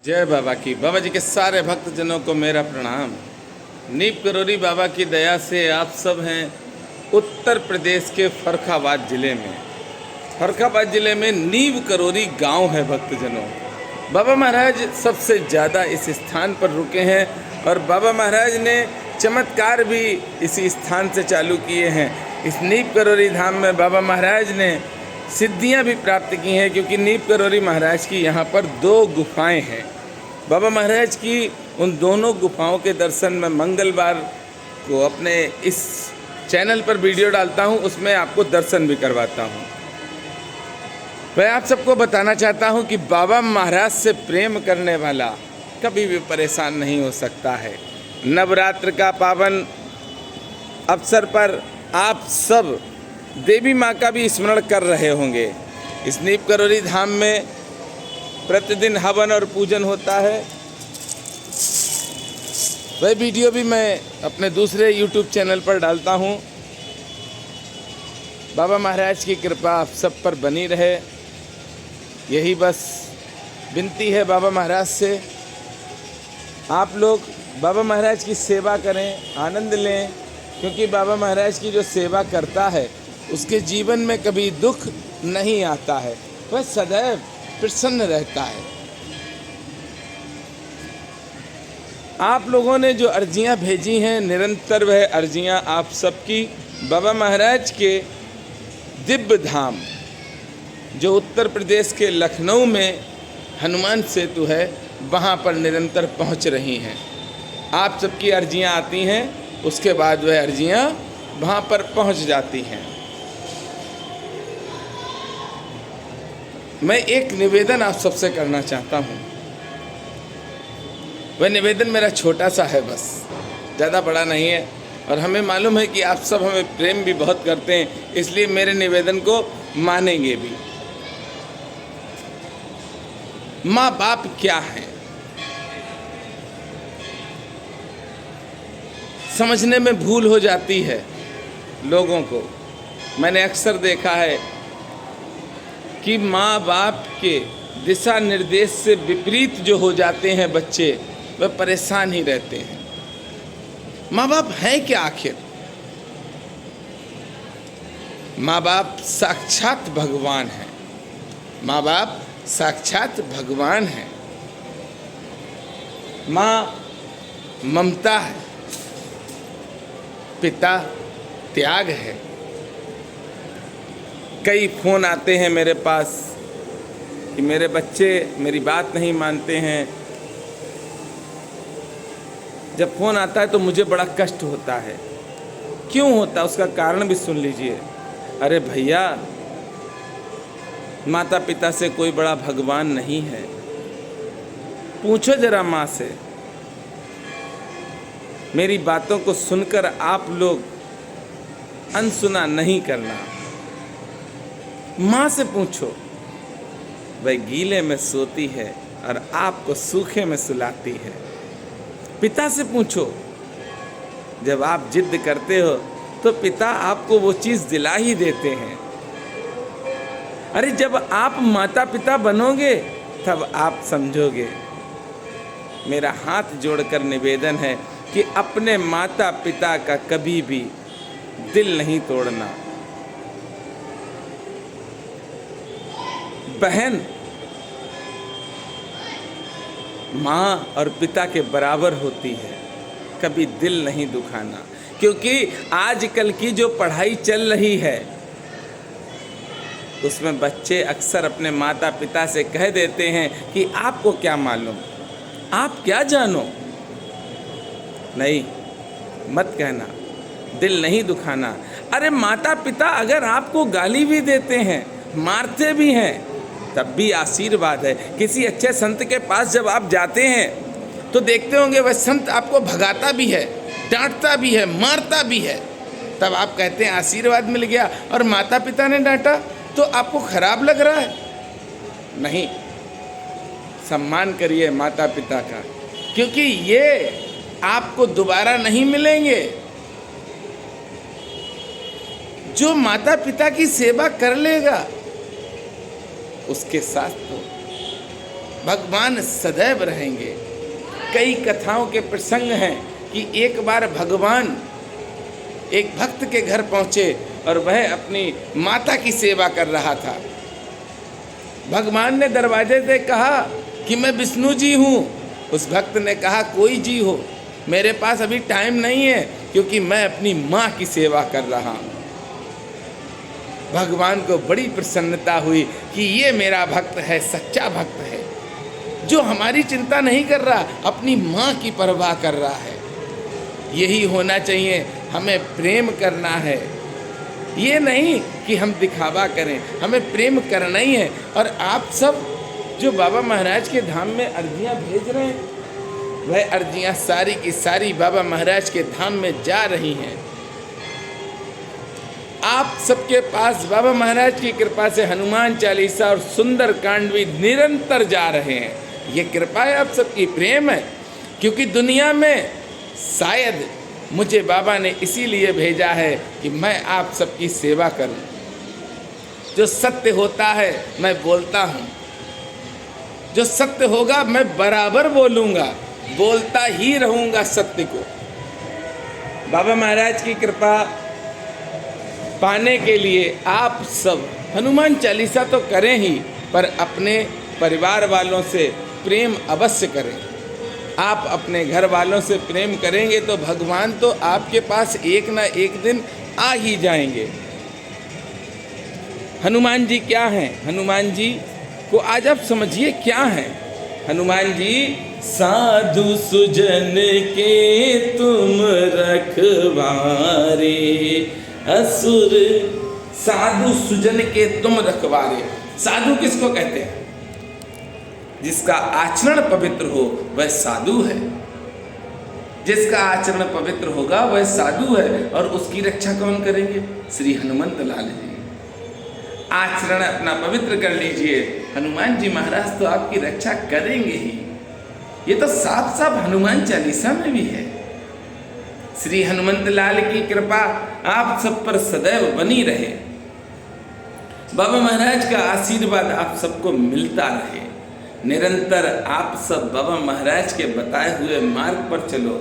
जय बाबा की। बाबा जी के सारे भक्तजनों को मेरा प्रणाम। नीप करोरी बाबा की दया से आप सब हैं उत्तर प्रदेश के फर्रुखाबाद ज़िले में। फर्रुखाबाद ज़िले में नीव करोरी गांव है भक्तजनों। बाबा महाराज सबसे ज़्यादा इस स्थान पर रुके हैं और बाबा महाराज ने चमत्कार भी इसी स्थान से चालू किए हैं। इस नीप करोरी धाम में बाबा महाराज ने सिद्धियां भी प्राप्त की हैं, क्योंकि नीप करोरी महाराज की यहाँ पर 2 गुफाएं हैं। बाबा महाराज की उन दोनों गुफाओं के दर्शन मैं मंगलवार को अपने इस चैनल पर वीडियो डालता हूँ, उसमें आपको दर्शन भी करवाता हूँ। मैं आप सबको बताना चाहता हूँ कि बाबा महाराज से प्रेम करने वाला कभी भी परेशान नहीं हो सकता है। नवरात्र का पावन अवसर पर आप सब देवी माँ का भी स्मरण कर रहे होंगे। इस नीप करोरी धाम में प्रतिदिन हवन और पूजन होता है। वह वीडियो भी मैं अपने दूसरे YouTube चैनल पर डालता हूँ। बाबा महाराज की कृपा आप सब पर बनी रहे, यही बस विनती है बाबा महाराज से। आप लोग बाबा महाराज की सेवा करें, आनंद लें, क्योंकि बाबा महाराज की जो सेवा करता है उसके जीवन में कभी दुख नहीं आता है, वह सदैव प्रसन्न रहता है। आप लोगों ने जो अर्जियां भेजी हैं, निरंतर वह अर्जियां आप सबकी बाबा महाराज के दिव्य धाम, जो उत्तर प्रदेश के लखनऊ में हनुमान सेतु है, वहां पर निरंतर पहुंच रही हैं। आप सबकी अर्जियां आती हैं, उसके बाद वह अर्जियां वहां पर पहुंच जाती हैं। मैं एक निवेदन आप सबसे करना चाहता हूँ। वह निवेदन मेरा छोटा सा है, बस ज़्यादा बड़ा नहीं है, और हमें मालूम है कि आप सब हमें प्रेम भी बहुत करते हैं, इसलिए मेरे निवेदन को मानेंगे भी। माँ बाप क्या हैं, समझने में भूल हो जाती है लोगों को। मैंने अक्सर देखा है कि माँ बाप के दिशा निर्देश से विपरीत जो हो जाते हैं बच्चे, वह परेशान ही रहते हैं। माँ बाप हैं क्या आखिर? माँ बाप साक्षात भगवान हैं। माँ बाप साक्षात भगवान हैं। माँ ममता है, पिता त्याग है। कई फ़ोन आते हैं मेरे पास कि मेरे बच्चे मेरी बात नहीं मानते हैं। जब फ़ोन आता है तो मुझे बड़ा कष्ट होता है। क्यों होता है उसका कारण भी सुन लीजिए। अरे भैया, माता पिता से कोई बड़ा भगवान नहीं है। पूछो जरा माँ से। मेरी बातों को सुनकर आप लोग अनसुना नहीं करना। माँ से पूछो, वह गीले में सोती है और आपको सूखे में सुलाती है। पिता से पूछो, जब आप जिद करते हो तो पिता आपको वो चीज़ दिला ही देते हैं। अरे जब आप माता पिता बनोगे तब आप समझोगे। मेरा हाथ जोड़कर निवेदन है कि अपने माता पिता का कभी भी दिल नहीं तोड़ना। बहन माँ और पिता के बराबर होती है, कभी दिल नहीं दुखाना। क्योंकि आजकल की जो पढ़ाई चल रही है उसमें बच्चे अक्सर अपने माता पिता से कह देते हैं कि आपको क्या मालूम, आप क्या जानो। नहीं, मत कहना, दिल नहीं दुखाना। अरे माता पिता अगर आपको गाली भी देते हैं, मारते भी हैं, तब भी आशीर्वाद है। किसी अच्छे संत के पास जब आप जाते हैं तो देखते होंगे वह संत आपको भगाता भी है, डांटता भी है, मारता भी है, तब आप कहते हैं आशीर्वाद मिल गया। और माता पिता ने डांटा तो आपको खराब लग रहा है? नहीं, सम्मान करिए माता पिता का, क्योंकि ये आपको दोबारा नहीं मिलेंगे। जो माता पिता की सेवा कर लेगा उसके साथ तो भगवान सदैव रहेंगे। कई कथाओं के प्रसंग हैं कि एक बार भगवान एक भक्त के घर पहुँचे और वह अपनी माता की सेवा कर रहा था। भगवान ने दरवाजे से कहा कि मैं विष्णु जी हूँ। उस भक्त ने कहा कोई जी हो, मेरे पास अभी टाइम नहीं है क्योंकि मैं अपनी माँ की सेवा कर रहा हूँ। भगवान को बड़ी प्रसन्नता हुई कि ये मेरा भक्त है, सच्चा भक्त है, जो हमारी चिंता नहीं कर रहा, अपनी माँ की परवाह कर रहा है। यही होना चाहिए, हमें प्रेम करना है, ये नहीं कि हम दिखावा करें, हमें प्रेम करना ही है। और आप सब जो बाबा महाराज के धाम में अर्जियाँ भेज रहे हैं, वह अर्जियाँ सारी की सारी बाबा महाराज के धाम में जा रही हैं। आप सबके पास बाबा महाराज की कृपा से हनुमान चालीसा और सुंदर कांड भी निरंतर जा रहे हैं। ये कृपा है आप सबकी, प्रेम है। क्योंकि दुनिया में शायद मुझे बाबा ने इसीलिए भेजा है कि मैं आप सबकी सेवा करूं। जो सत्य होता है मैं बोलता हूं, जो सत्य होगा मैं बराबर बोलूंगा, बोलता ही रहूंगा सत्य को। बाबा महाराज की कृपा पाने के लिए आप सब हनुमान चालीसा तो करें ही, पर अपने परिवार वालों से प्रेम अवश्य करें। आप अपने घर वालों से प्रेम करेंगे तो भगवान तो आपके पास एक ना एक दिन आ ही जाएंगे। हनुमान जी क्या हैं? हनुमान जी को आज आप समझिए क्या हैं। हनुमान जी साधु सुजन के तुम रखवारे, असुर साधु सुजन के तुम रखवारे। साधु किसको कहते हैं? जिसका आचरण पवित्र हो वह साधु है। जिसका आचरण पवित्र होगा वह साधु है। और उसकी रक्षा कौन करेंगे? श्री हनुमंत लाल जी। आचरण अपना पवित्र कर लीजिए, हनुमान जी महाराज तो आपकी रक्षा करेंगे ही। ये तो साफ साफ हनुमान चालीसा में भी है। श्री हनुमंत लाल की कृपा आप सब पर सदैव बनी रहे। बाबा महाराज का आशीर्वाद आप सबको मिलता रहे। निरंतर आप सब बाबा महाराज के बताए हुए मार्ग पर चलो।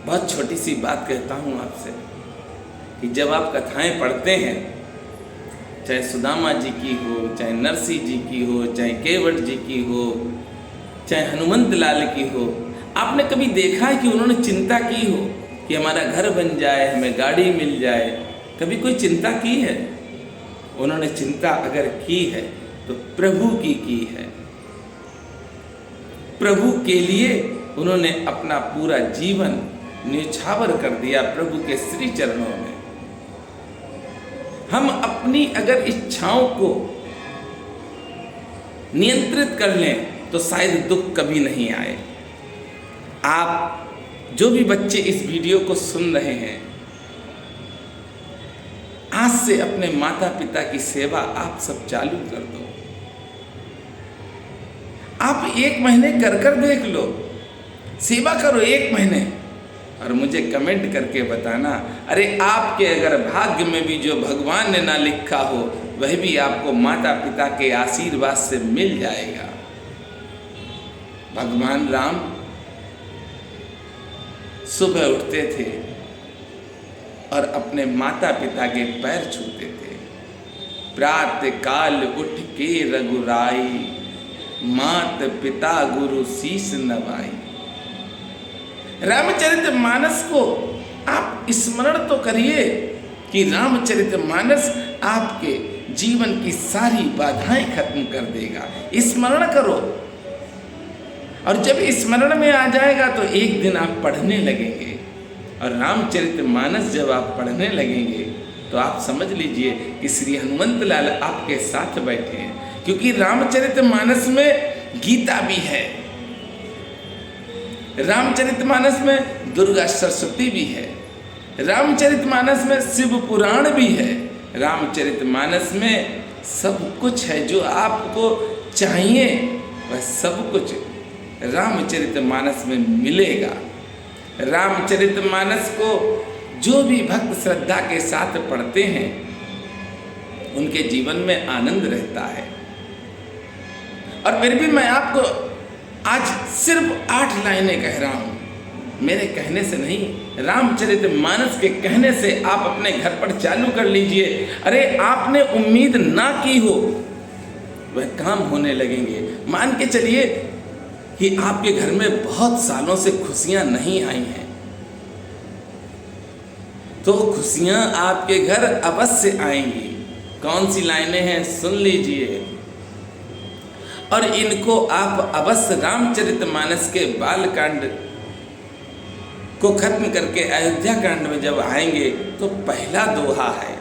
बहुत छोटी सी बात कहता हूँ आपसे कि जब आप कथाएं पढ़ते हैं, चाहे सुदामा जी की हो, चाहे नरसिंह जी की हो, चाहे केवट जी की हो, चाहे हनुमंत लाल की हो, आपने कभी देखा है कि उन्होंने चिंता की हो कि हमारा घर बन जाए, हमें गाड़ी मिल जाए? कभी कोई चिंता की है? उन्होंने चिंता अगर की है तो प्रभु की है। प्रभु के लिए उन्होंने अपना पूरा जीवन न्यौछावर कर दिया प्रभु के श्री चरणों में। हम अपनी अगर इच्छाओं को नियंत्रित कर लें तो शायद दुख कभी नहीं आए। आप जो भी बच्चे इस वीडियो को सुन रहे हैं, आज से अपने माता पिता की सेवा आप सब चालू कर दो। आप 1 महीने कर देख लो, सेवा करो 1 महीने, और मुझे कमेंट करके बताना, अरे आपके अगर भाग्य में भी जो भगवान ने ना लिखा हो वह भी आपको माता पिता के आशीर्वाद से मिल जाएगा। भगवान राम सुबह उठते थे और अपने माता पिता के पैर छूते थे। प्रातः काल उठ के रघुराई, मात पिता गुरु शीस नवाई। रामचरितमानस को आप स्मरण तो करिए कि रामचरितमानस आपके जीवन की सारी बाधाएं खत्म कर देगा। स्मरण करो, और जब स्मरण में आ जाएगा तो एक दिन आप पढ़ने लगेंगे। और रामचरितमानस जब आप पढ़ने लगेंगे तो आप समझ लीजिए कि श्री हनुमंत लाल आपके साथ बैठे हैं। क्योंकि रामचरितमानस में गीता भी है, रामचरितमानस में दुर्गा सरस्वती भी है, रामचरितमानस में शिव पुराण भी है, रामचरितमानस में सब कुछ है। जो आपको चाहिए वह सब कुछ रामचरितमानस में मिलेगा। रामचरितमानस को जो भी भक्त श्रद्धा के साथ पढ़ते हैं उनके जीवन में आनंद रहता है। और फिर भी मैं आपको आज सिर्फ 8 लाइनें कह रहा हूँ, मेरे कहने से नहीं, रामचरितमानस के कहने से आप अपने घर पर चालू कर लीजिए। अरे आपने उम्मीद ना की हो वह काम होने लगेंगे। मान के चलिए कि आपके घर में बहुत सालों से खुशियां नहीं आई हैं, तो खुशियां आपके घर अवश्य आएंगी। कौन सी लाइनें हैं सुन लीजिए, और इनको आप अवश्य रामचरितमानस के बालकांड को खत्म करके अयोध्या कांड में जब आएंगे तो पहला दोहा है,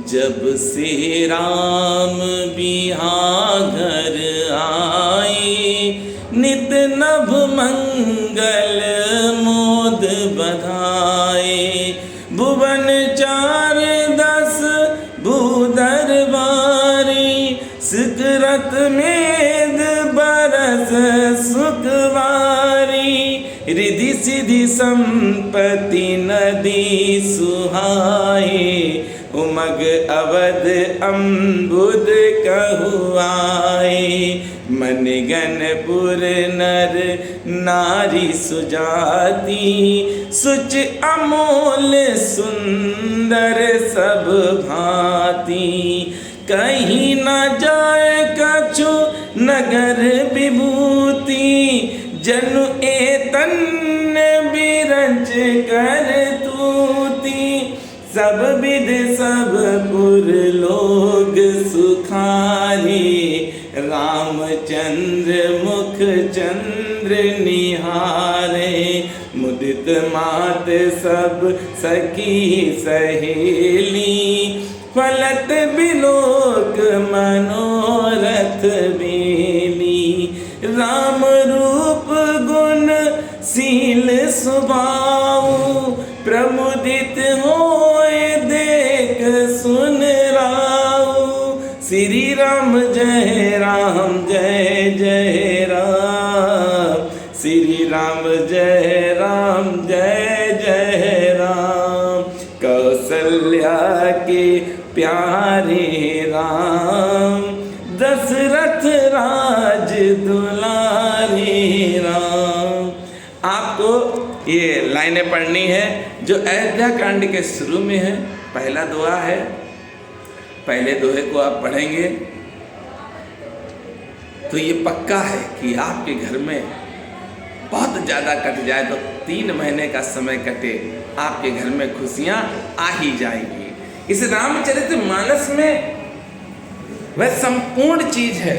जब से राम बिहागर आए, नित नभ मंगल मोद बधाए, भुवन 4-10 भूदरबारी, सुकृत मेद बरस सुखवारी, रिधि सिधि संपत्ति नदी सुहाए, उमग अवध अम्बुद कहुआए, मनगनपुर नर नारी सुजाति, सुच अमोल सुंदर सब भांति, कहीं न जाए कछु नगर विभूति, जनु एतन बिरंच कर तूती, सब विद सब पुर लोग सुखारी, रामचंद्र मुख चंद्र निहारे, मुदित मात सब सखी सहेली, फलत बिलोक मनोरथ बेली, राम रूप गुण शील स्वभाव, प्रमुदित होए देख सुन राव, श्री राम जय राम जय जय राम, श्री राम जय राम जय जय राम, कौशल्या के प्यारे राम, दशरथ राज दुलारे राम। आपको ये लाइनें पढ़नी है जो अयोध्या कांड के शुरू में है, पहला दोहा है। पहले दोहे को आप पढ़ेंगे तो ये पक्का है कि आपके घर में बहुत ज़्यादा कट जाए तो 3 महीने का समय कटे, आपके घर में खुशियाँ आ ही जाएंगी। इस रामचरितमानस में वह संपूर्ण चीज है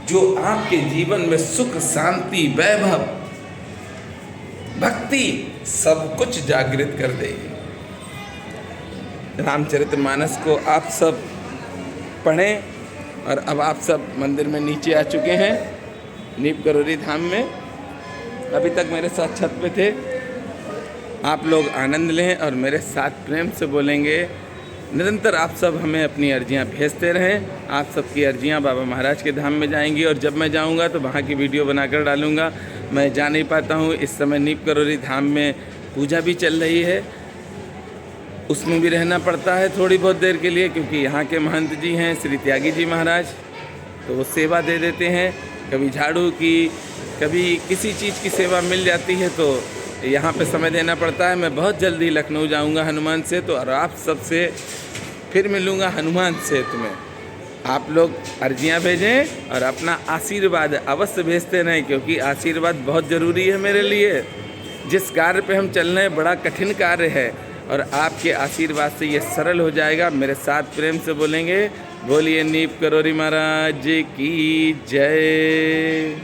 जो आपके जीवन में सुख शांति वैभव भक्ति सब कुछ जागृत कर देगी। रामचरितमानस को आप सब पढ़ें, और अब आप सब मंदिर में नीचे आ चुके हैं नीप करोरी धाम में। अभी तक मेरे साथ छत पे थे, आप लोग आनंद लें और मेरे साथ प्रेम से बोलेंगे। निरंतर आप सब हमें अपनी अर्जियां भेजते रहें। आप सबकी अर्जियां बाबा महाराज के धाम में जाएंगी, और जब मैं जाऊंगा तो वहाँ की वीडियो बनाकर डालूंगा। मैं जा नहीं पाता हूँ, इस समय नीप करोरी धाम में पूजा भी चल रही है, उसमें भी रहना पड़ता है थोड़ी बहुत देर के लिए, क्योंकि यहाँ के महंत जी हैं श्री त्यागी जी महाराज, तो वो सेवा दे देते हैं। कभी झाड़ू की, कभी किसी चीज़ की सेवा मिल जाती है तो यहाँ पे समय देना पड़ता है। मैं बहुत जल्दी लखनऊ जाऊँगा हनुमान से, तो और आप सबसे फिर मिलूँगा हनुमान सेतु में। आप लोग अर्जियाँ भेजें और अपना आशीर्वाद अवश्य भेजते रहें, क्योंकि आशीर्वाद बहुत ज़रूरी है मेरे लिए। जिस कार्य पे हम चल रहे हैं बड़ा कठिन कार्य है, और आपके आशीर्वाद से ये सरल हो जाएगा। मेरे साथ प्रेम से बोलेंगे, बोलिए नीप करोरी महाराज की जय।